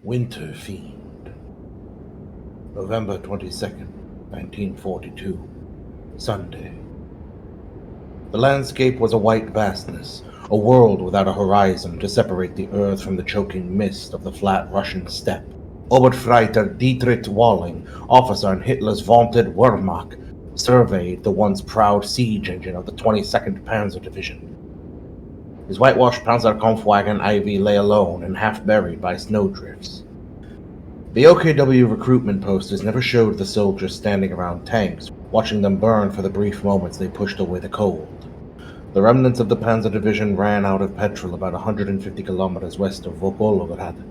Winter Fiend. November 22nd, 1942. Sunday. The landscape was a white vastness, a world without a horizon to separate the earth from the choking mist of the flat Russian steppe. Oberfreiter Dietrich Walling, officer in Hitler's vaunted Wehrmacht, surveyed the once proud siege engine of the 22nd Panzer Division. His whitewashed Panzerkampfwagen Ivy lay alone and half buried by snowdrifts. The OKW recruitment posters never showed the soldiers standing around tanks, watching them burn for the brief moments they pushed away the cold. The remnants of the Panzer Division ran out of petrol about 150 kilometers west of Volgograd,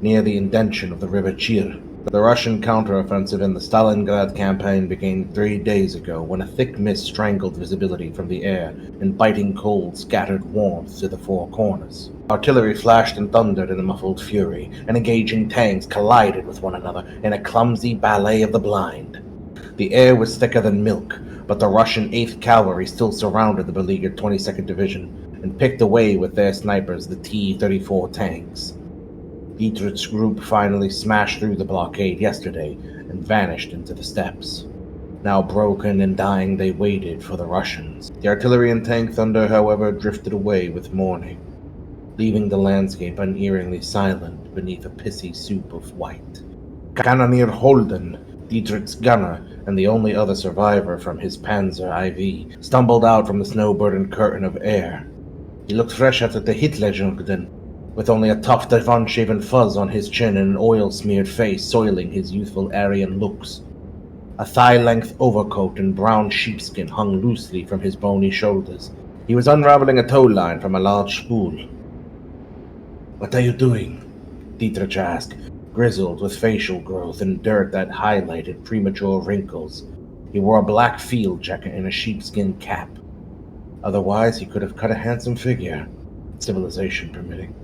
near the indention of the river Chir. The Russian counteroffensive in the Stalingrad campaign began 3 days ago when a thick mist strangled visibility from the air and biting cold scattered warmth to the four corners. Artillery flashed and thundered in a muffled fury, and engaging tanks collided with one another in a clumsy ballet of the blind. The air was thicker than milk, but the Russian 8th Cavalry still surrounded the beleaguered 22nd Division and picked away with their snipers the T-34 tanks. Dietrich's group finally smashed through the blockade yesterday and vanished into the steppes. Now broken and dying, they waited for the Russians. The artillery and tank thunder, however, drifted away with morning, leaving the landscape unearingly silent beneath a pissy soup of white. Cannoneer Holden, Dietrich's gunner and the only other survivor from his Panzer IV, stumbled out from the snow-burdened curtain of air. He looked fresh out of the Hitlerjugend, with only a tuft of unshaven fuzz on his chin and an oil-smeared face soiling his youthful Aryan looks. A thigh-length overcoat and brown sheepskin hung loosely from his bony shoulders. He was unraveling a tow line from a large spool. "What are you doing?" Dietrich asked, grizzled with facial growth and dirt that highlighted premature wrinkles. He wore a black field jacket and a sheepskin cap. Otherwise, he could have cut a handsome figure, civilization permitting.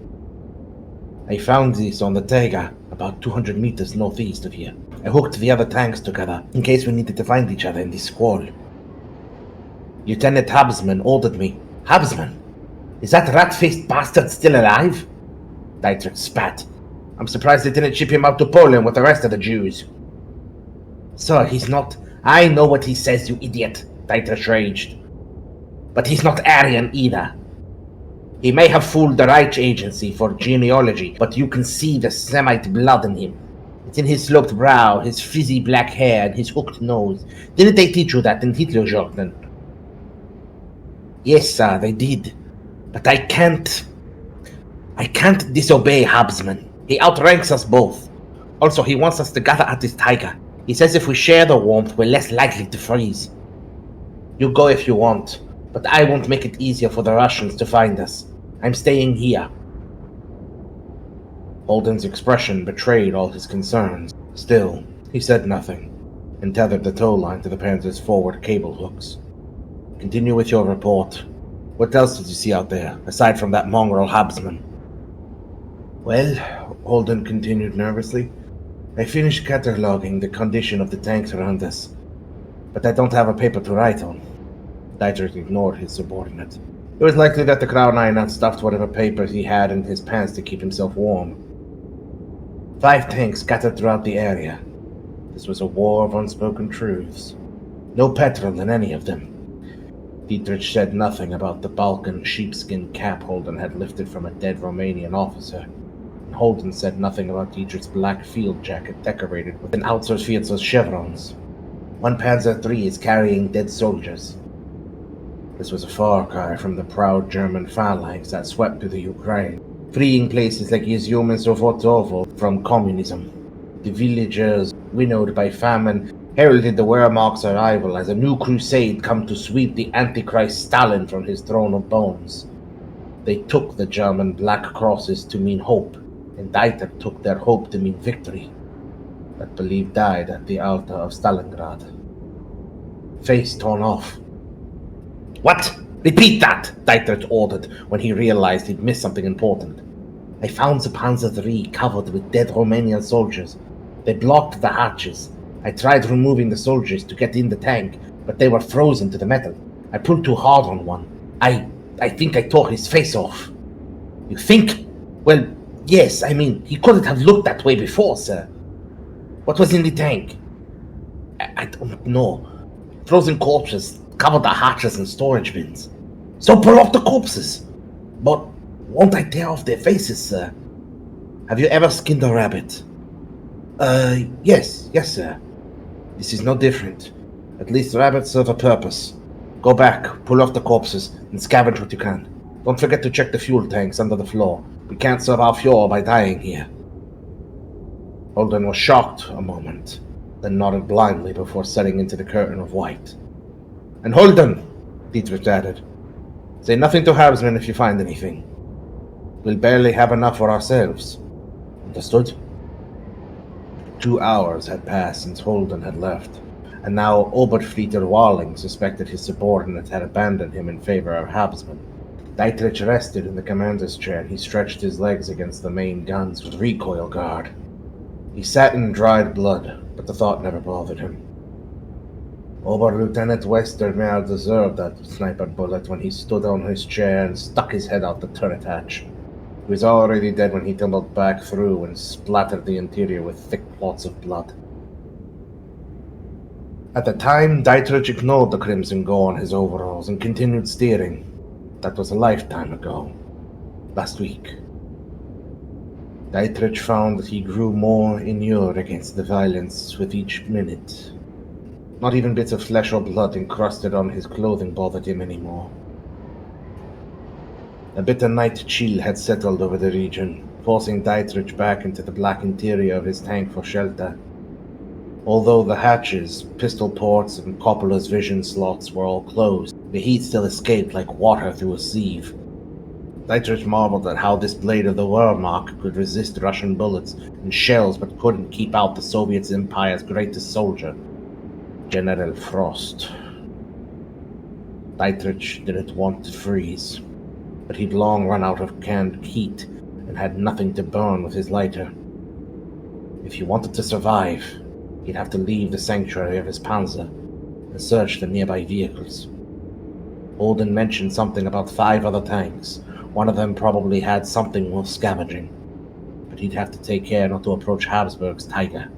"I found this on the Taiga, about 200 meters northeast of here. I hooked the other tanks together, in case we needed to find each other in this squall. Lieutenant Habsman ordered me." "Habsman? Is that rat-faced bastard still alive?" Dietrich spat. "I'm surprised they didn't ship him out to Poland with the rest of the Jews." "Sir, he's not—" "I know what he says, you idiot," Dietrich raged. "But he's not Aryan either. He may have fooled the Reich Agency for genealogy, but you can see the Semite blood in him. It's in his sloped brow, his frizzy black hair, and his hooked nose. Didn't they teach you that in Hitlerjugend?" "Yes, sir, they did. But I can't disobey Habsman. He outranks us both. Also, he wants us to gather at his Taiga. He says if we share the warmth, we're less likely to freeze. You go if you want, but I won't make it easier for the Russians to find us. I'm staying here." Holden's expression betrayed all his concerns. Still, he said nothing, and tethered the tow line to the Panzer's forward cable hooks. "Continue with your report. What else did you see out there, aside from that mongrel Habsman?" "Well," Holden continued nervously, "I finished cataloging the condition of the tanks around us, but I don't have a paper to write on." Dietrich ignored his subordinate. It was likely that the Crown Nine had stuffed whatever papers he had in his pants to keep himself warm. 5 tanks scattered throughout the area. This was a war of unspoken truths. No petrol in any of them. Dietrich said nothing about the Balkan sheepskin cap Holden had lifted from a dead Romanian officer. And Holden said nothing about Dietrich's black field jacket decorated with an Außerfeld's chevrons. One Panzer III is carrying dead soldiers. This was a far cry from the proud German phalanx that swept through the Ukraine, freeing places like Izum and Sovotovo from communism. The villagers, winnowed by famine, heralded the Wehrmacht's arrival as a new crusade come to sweep the Antichrist Stalin from his throne of bones. They took the German black crosses to mean hope, and Dietrich took their hope to mean victory. That belief died at the altar of Stalingrad. Face torn off. "What? Repeat that!" Dietrich ordered when he realized he'd missed something important. "I found the Panzer III covered with dead Romanian soldiers. They blocked the hatches. I tried removing the soldiers to get in the tank, but they were frozen to the metal. I pulled too hard on one. I think I tore his face off." "You think? Well, Yes, I mean, he couldn't have looked that way before, sir. What was in the tank? I don't know. Frozen corpses covered the hatches and storage bins. So pull off the corpses. But won't I tear off their faces, sir? Have you ever skinned a rabbit? Yes, sir. This is no different. At least rabbits serve a purpose. Go back, pull off the corpses, and scavenge what you can. Don't forget to check the fuel tanks under the floor. We can't serve our fuel by dying here. Holden was shocked a moment, then nodded blindly before setting into the curtain of white. And Holden, Dietrich added, say nothing to Habsman if you find anything. We'll barely have enough for ourselves. Understood? 2 hours had passed since Holden had left, and now Oberfrieter Walling suspected his subordinate had abandoned him in favor of Habsman. Dietrich rested in the commander's chair, and he stretched his legs against the main guns with recoil guard. He sat in dried blood, but the thought never bothered him. Ober-Lieutenant Westermeer deserved that sniper bullet when he stood on his chair and stuck his head out the turret hatch. He was already dead when he tumbled back through and splattered the interior with thick clots of blood. At the time, Dietrich ignored the crimson gore on his overalls and continued steering. That was a lifetime ago. Last week. Dietrich found that he grew more inured against the violence with each minute. Not even bits of flesh or blood encrusted on his clothing bothered him anymore. A bitter night chill had settled over the region, forcing Dietrich back into the black interior of his tank for shelter. Although the hatches, pistol ports, and Coppola's vision slots were all closed, the heat still escaped like water through a sieve. Dietrich marveled at how this blade of the Wehrmacht could resist Russian bullets and shells but couldn't keep out the Soviet Empire's greatest soldier, General Frost. Dietrich didn't want to freeze, but he'd long run out of canned heat and had nothing to burn with his lighter. If he wanted to survive, he'd have to leave the sanctuary of his panzer and search the nearby vehicles. Holden mentioned something about 5 other tanks. One of them probably had something worth scavenging, but he'd have to take care not to approach Habsburg's Tiger.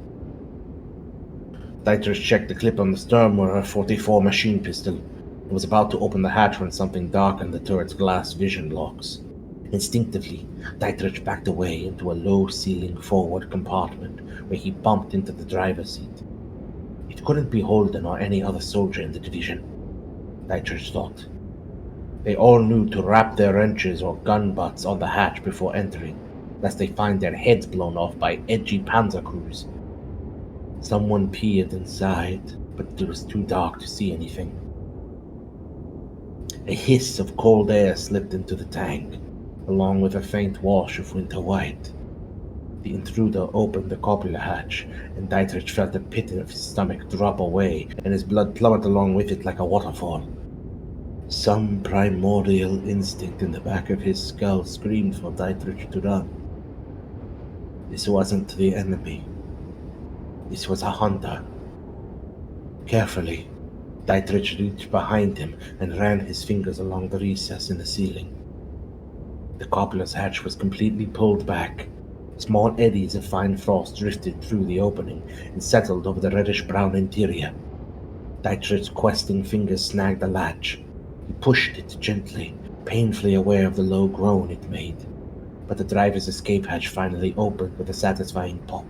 Dietrich checked the clip on the sternway of a .44 machine pistol and was about to open the hatch when something darkened the turret's glass vision locks. Instinctively, Dietrich backed away into a low-ceiling forward compartment where he bumped into the driver's seat. It couldn't be Holden or any other soldier in the division, Dietrich thought. They all knew to wrap their wrenches or gun butts on the hatch before entering, lest they find their heads blown off by edgy panzer crews. Someone peered inside, but it was too dark to see anything. A hiss of cold air slipped into the tank, along with a faint wash of winter white. The intruder opened the copula hatch, and Dietrich felt the pit of his stomach drop away, and his blood plummet along with it like a waterfall. Some primordial instinct in the back of his skull screamed for Dietrich to run. This wasn't the enemy. This was a hunter. Carefully, Dietrich reached behind him and ran his fingers along the recess in the ceiling. The copula's hatch was completely pulled back. Small eddies of fine frost drifted through the opening and settled over the reddish-brown interior. Dietrich's questing fingers snagged the latch. He pushed it gently, painfully aware of the low groan it made. But the driver's escape hatch finally opened with a satisfying pop.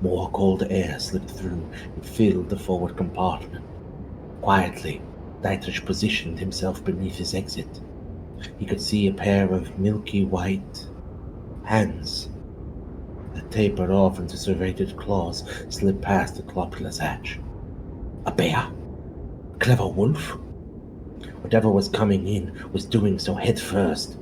More cold air slipped through and filled the forward compartment. Quietly, Dietrich positioned himself beneath his exit. He could see a pair of milky white hands that tapered off into serrated claws slip past the copula's hatch. A bear? A clever wolf? Whatever was coming in was doing so head first.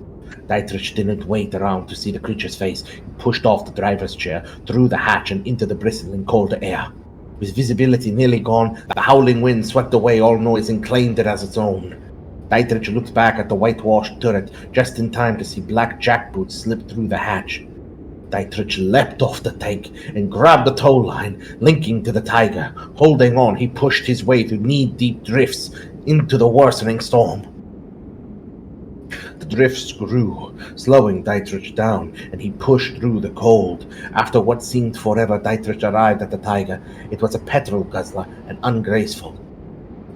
Dietrich didn't wait around to see the creature's face. He pushed off the driver's chair, through the hatch and into the bristling cold air. With visibility nearly gone, the howling wind swept away all noise and claimed it as its own. Dietrich looked back at the whitewashed turret just in time to see black jackboots slip through the hatch. Dietrich leapt off the tank and grabbed the tow line, linking to the Tiger. Holding on, he pushed his way through knee-deep drifts into the worsening storm. The drifts grew, slowing Dietrich down, and he pushed through the cold. After what seemed forever, Dietrich arrived at the tiger. It was a petrol guzzler and ungraceful.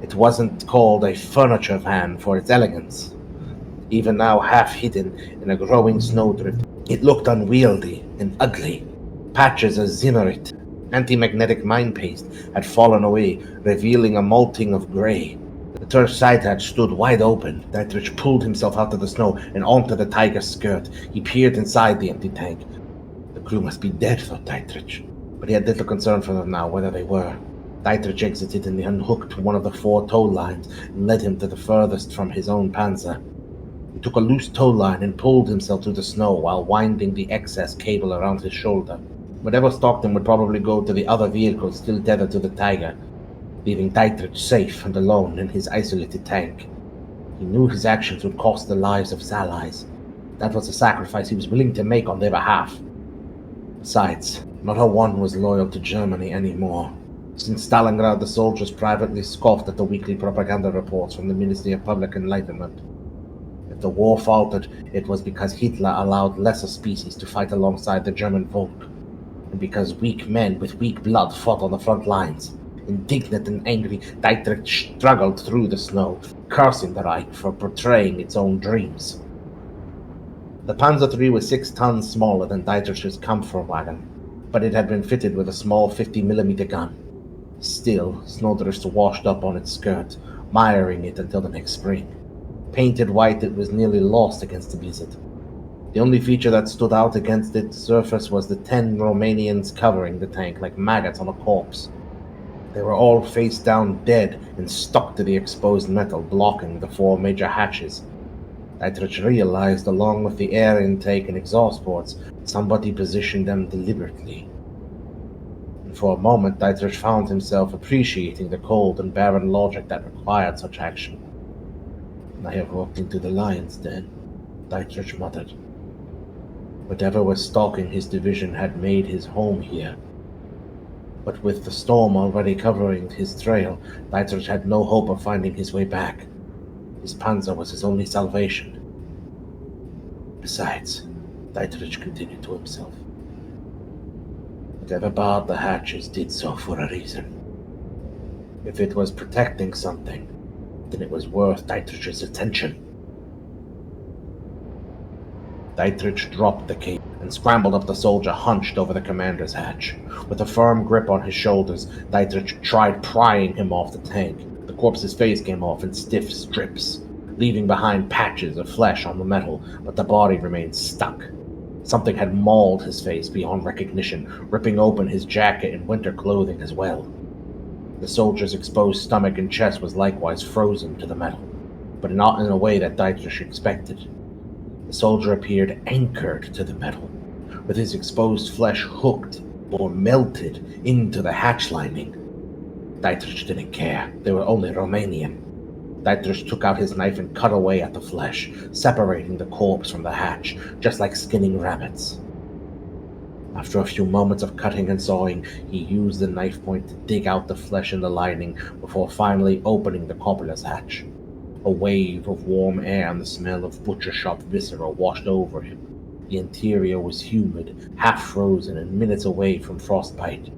It wasn't called a furniture van for its elegance. Even now half hidden in a growing snowdrift, it looked unwieldy and ugly. Patches of zimmerit, anti-magnetic mine paste, had fallen away, revealing a molting of grey. The turret side hatch stood wide open. Dietrich pulled himself out of the snow and onto the tiger's skirt. He peered inside the empty tank. The crew must be dead, thought Dietrich, but he had little concern for them now, whether they were. Dietrich exited and unhooked one of the 4 tow lines and led him to the furthest from his own panzer. He took a loose tow line and pulled himself through the snow while winding the excess cable around his shoulder. Whatever stalked him would probably go to the other vehicle still tethered to the tiger, leaving Dietrich safe and alone in his isolated tank. He knew his actions would cost the lives of his allies. That was a sacrifice he was willing to make on their behalf. Besides, not a one was loyal to Germany anymore. Since Stalingrad, the soldiers privately scoffed at the weekly propaganda reports from the Ministry of Public Enlightenment. If the war faltered, it was because Hitler allowed lesser species to fight alongside the German Volk, and because weak men with weak blood fought on the front lines. Indignant and angry, Dietrich struggled through the snow, cursing the Reich for betraying its own dreams. The Panzer III was 6 tons smaller than Dietrich's Kampfer wagon, but it had been fitted with a small 50mm gun. Still, snowdrifts washed up on its skirt, miring it until the next spring. Painted white, it was nearly lost against the blizzard. The only feature that stood out against its surface was the 10 Romanians covering the tank like maggots on a corpse. They were all face down dead and stuck to the exposed metal, blocking the 4 major hatches. Dietrich realized, along with the air intake and exhaust ports, somebody positioned them deliberately. And for a moment, Dietrich found himself appreciating the cold and barren logic that required such action. "I have walked into the lion's den," Dietrich muttered. Whatever was stalking his division had made his home here. But with the storm already covering his trail, Dietrich had no hope of finding his way back. His panzer was his only salvation. Besides, Dietrich continued to himself, whatever barred the hatches did so for a reason. If it was protecting something, then it was worth Dietrich's attention. Dietrich dropped the cape and scrambled up the soldier hunched over the commander's hatch. With a firm grip on his shoulders, Dietrich tried prying him off the tank. The corpse's face came off in stiff strips, leaving behind patches of flesh on the metal, but the body remained stuck. Something had mauled his face beyond recognition, ripping open his jacket and winter clothing as well. The soldier's exposed stomach and chest was likewise frozen to the metal, but not in a way that Dietrich expected. The soldier appeared anchored to the metal, with his exposed flesh hooked or melted into the hatch lining. Dietrich didn't care. They were only Romanian. Dietrich took out his knife and cut away at the flesh, separating the corpse from the hatch, just like skinning rabbits. After a few moments of cutting and sawing, he used the knife point to dig out the flesh in the lining before finally opening the copula's hatch. A wave of warm air and the smell of butcher shop viscera washed over him. The interior was humid, half frozen, and minutes away from frostbite.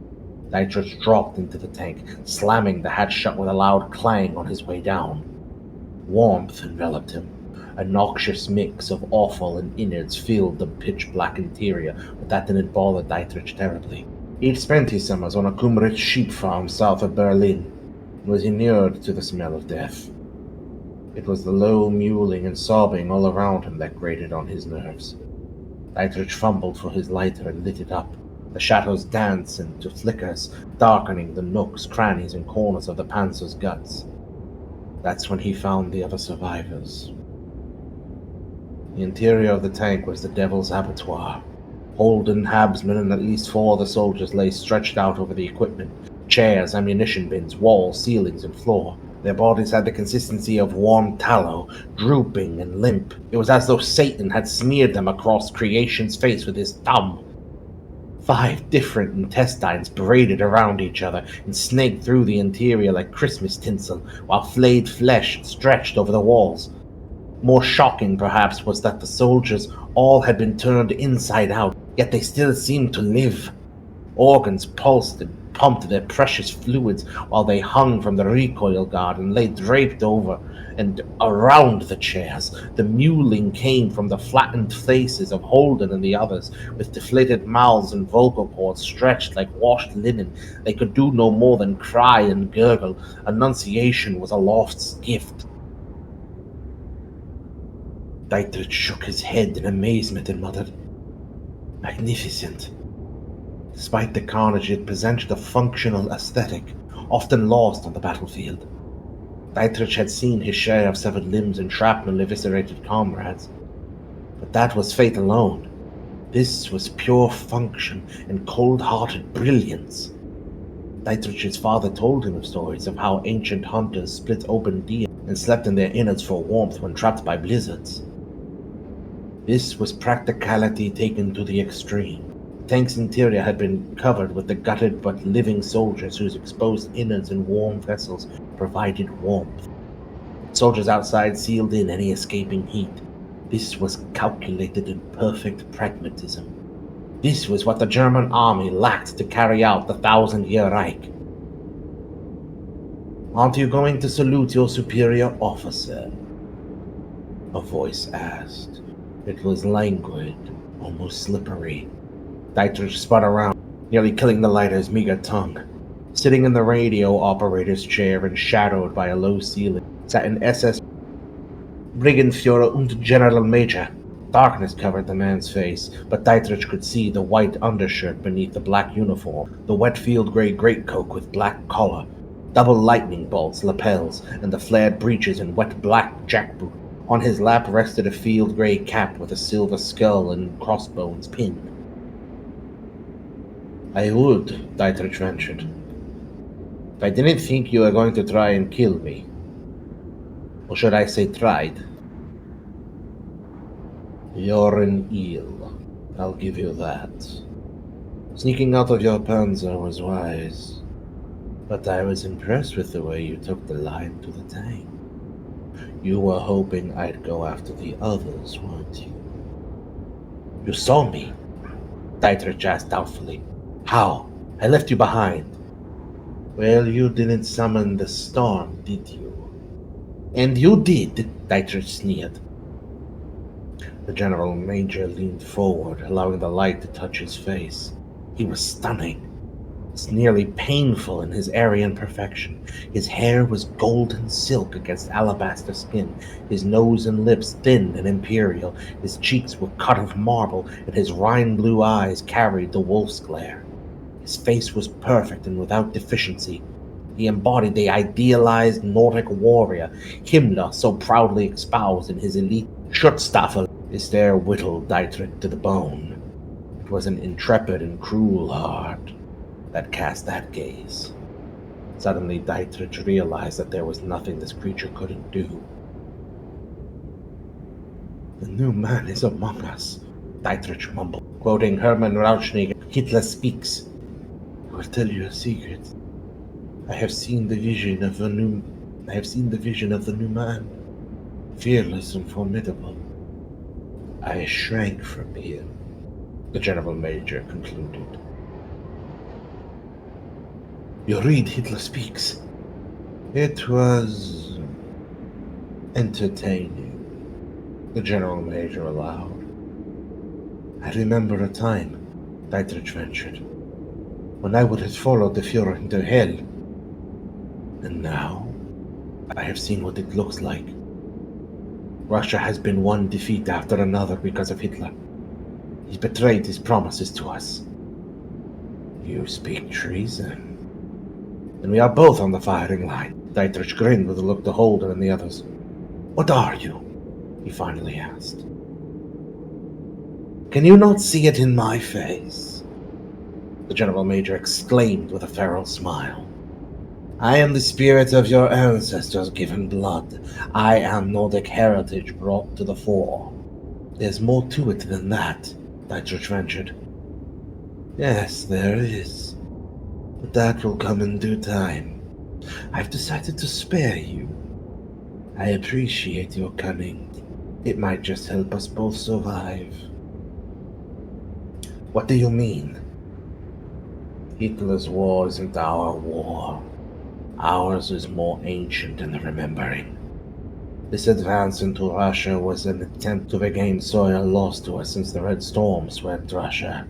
Dietrich dropped into the tank, slamming the hatch shut with a loud clang on his way down. Warmth enveloped him. A noxious mix of offal and innards filled the pitch-black interior, but that didn't bother Dietrich terribly. He'd spent his summers on a Kumrit sheep farm south of Berlin, and was inured to the smell of death. It was the low mewling and sobbing all around him that grated on his nerves. Dietrich fumbled for his lighter and lit it up. The shadows danced into flickers, darkening the nooks, crannies, and corners of the panzer's guts. That's when he found the other survivors. The interior of the tank was the Devil's Abattoir. Holden, Habsman, and at least 4 of the soldiers lay stretched out over the equipment. Chairs, ammunition bins, walls, ceilings, and floor. Their bodies had the consistency of warm tallow, drooping and limp. It was as though Satan had smeared them across creation's face with his thumb. 5 different intestines braided around each other and snaked through the interior like Christmas tinsel, while flayed flesh stretched over the walls. More shocking, perhaps, was that the soldiers all had been turned inside out, yet they still seemed to live. Organs pulsed and pumped their precious fluids while they hung from the recoil guard and lay draped over and around the chairs. The mewling came from the flattened faces of Holden and the others, with deflated mouths and vocal cords stretched like washed linen. They could do no more than cry and gurgle. Enunciation was a lost gift. Dietrich shook his head in amazement and muttered, "Magnificent." Despite the carnage, it presented a functional aesthetic, often lost on the battlefield. Dietrich had seen his share of severed limbs and shrapnel eviscerated comrades, but that was fate alone. This was pure function and cold-hearted brilliance. Dietrich's father told him of stories of how ancient hunters split open deer and slept in their innards for warmth when trapped by blizzards. This was practicality taken to the extreme. The tank's interior had been covered with the gutted but living soldiers whose exposed innards and warm vessels provided warmth. Soldiers outside sealed in any escaping heat. This was calculated in perfect pragmatism. This was what the German army lacked to carry out the 1,000-year Reich. "Aren't you going to salute your superior officer?" a voice asked. It was languid, almost slippery. Dietrich spun around, nearly killing the lighter's meager tongue. Sitting in the radio operator's chair and shadowed by a low ceiling sat an SS Brigandführer und General Major. Darkness covered the man's face, but Dietrich could see the white undershirt beneath the black uniform, the wet field gray greatcoat with black collar, double lightning bolts, lapels, and the flared breeches and wet black jackboot. On his lap rested a field gray cap with a silver skull and crossbones pinned. "I would," Dietrich ventured. "I didn't think you were going to try and kill me. Or should I say tried? You're an eel, I'll give you that. Sneaking out of your panzer was wise, but I was impressed with the way you took the line to the tank. You were hoping I'd go after the others, weren't you?" "You saw me?" Dietrich asked doubtfully. "How? I left you behind." "Well, you didn't summon the storm, did you?" "And you did," Dietrich sneered. The General Major leaned forward, allowing the light to touch his face. He was stunning. It was nearly painful in his Aryan perfection. His hair was golden silk against alabaster skin, his nose and lips thin and imperial, his cheeks were cut of marble, and his Rhine-blue eyes carried the wolf's glare. His face was perfect and without deficiency. He embodied the idealized Nordic warrior Himmler so proudly espoused in his elite Schutzstaffel. His stare whittled Dietrich to the bone. It was an intrepid and cruel heart that cast that gaze. Suddenly Dietrich realized that there was nothing this creature couldn't do. "The new man is among us," Dietrich mumbled, quoting Hermann Rauschning, "Hitler speaks. I will tell you a secret. I have seen the vision of the new man, fearless and formidable. I shrank from him," the General Major concluded. "You read Hitler Speaks?" "It was entertaining," the General Major allowed. "I remember a time," Dietrich ventured, "when I would have followed the Führer into hell. And now, I have seen what it looks like. Russia has been one defeat after another because of Hitler. He's betrayed his promises to us." "You speak treason." "And we are both on the firing line." Dietrich grinned with a look to Holden and the others. "What are you?" he finally asked. "Can you not see it in my face?" the General Major exclaimed with a feral smile. "I am the spirit of your ancestors given blood. I am Nordic heritage brought to the fore." "There's more to it than that," Dietrich ventured. "Yes, there is. But that will come in due time. I've decided to spare you. I appreciate your cunning. It might just help us both survive. What do you mean? Hitler's war isn't our war. Ours is more ancient in the remembering. This advance into Russia was an attempt to regain soil lost to us since the Red Storm swept Russia.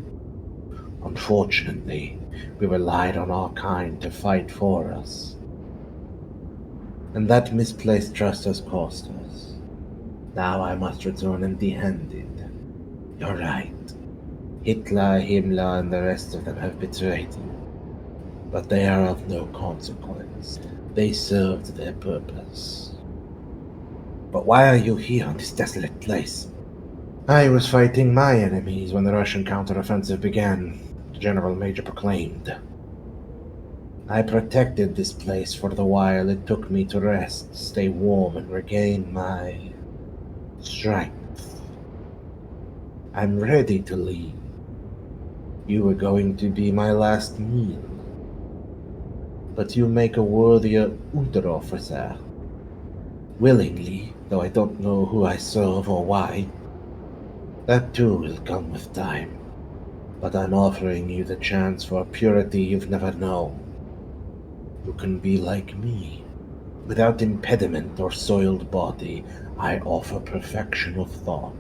Unfortunately, we relied on our kind to fight for us. And that misplaced trust has cost us. Now I must return empty-handed. You're right. Hitler, Himmler, and the rest of them have betrayed you. But they are of no consequence. They served their purpose. But why are you here on this desolate place? I was fighting my enemies when the Russian counteroffensive began, the General Major proclaimed. I protected this place for the while it took me to rest, stay warm, and regain my strength. I'm ready to leave. You were going to be my last meal. But you make a worthier Unterofficer. Willingly, though I don't know who I serve or why. That too will come with time. But I'm offering you the chance for a purity you've never known. You can be like me. Without impediment or soiled body, I offer perfection of thought.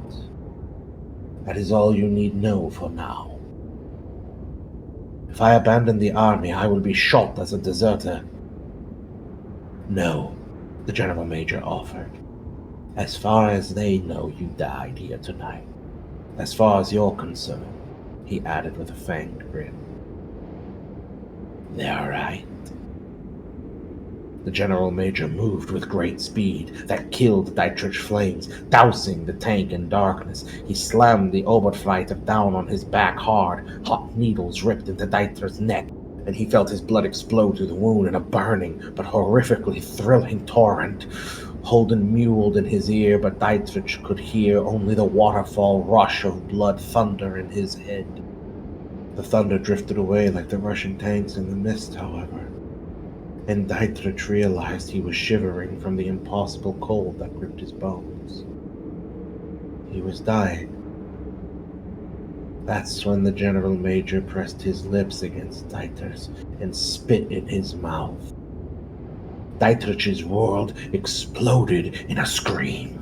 That is all you need know for now. If I abandon the army, I will be shot as a deserter. No, the General Major offered. As far as they know, you died here tonight. As far as you're concerned, he added with a fanged grin. They're right. The General Major moved with great speed that killed Dietrich's flames, dousing the tank in darkness. He slammed the Oberfighter down on his back hard. Hot needles ripped into Dietrich's neck, and he felt his blood explode through the wound in a burning but horrifically thrilling torrent. Holden mewled in his ear, but Dietrich could hear only the waterfall rush of blood thunder in his head. The thunder drifted away like the Russian tanks in the mist, however, and Dietrich realized he was shivering from the impossible cold that gripped his bones. He was dying. That's when the General Major pressed his lips against Dietrich's and spit in his mouth. Dietrich's world exploded in a scream.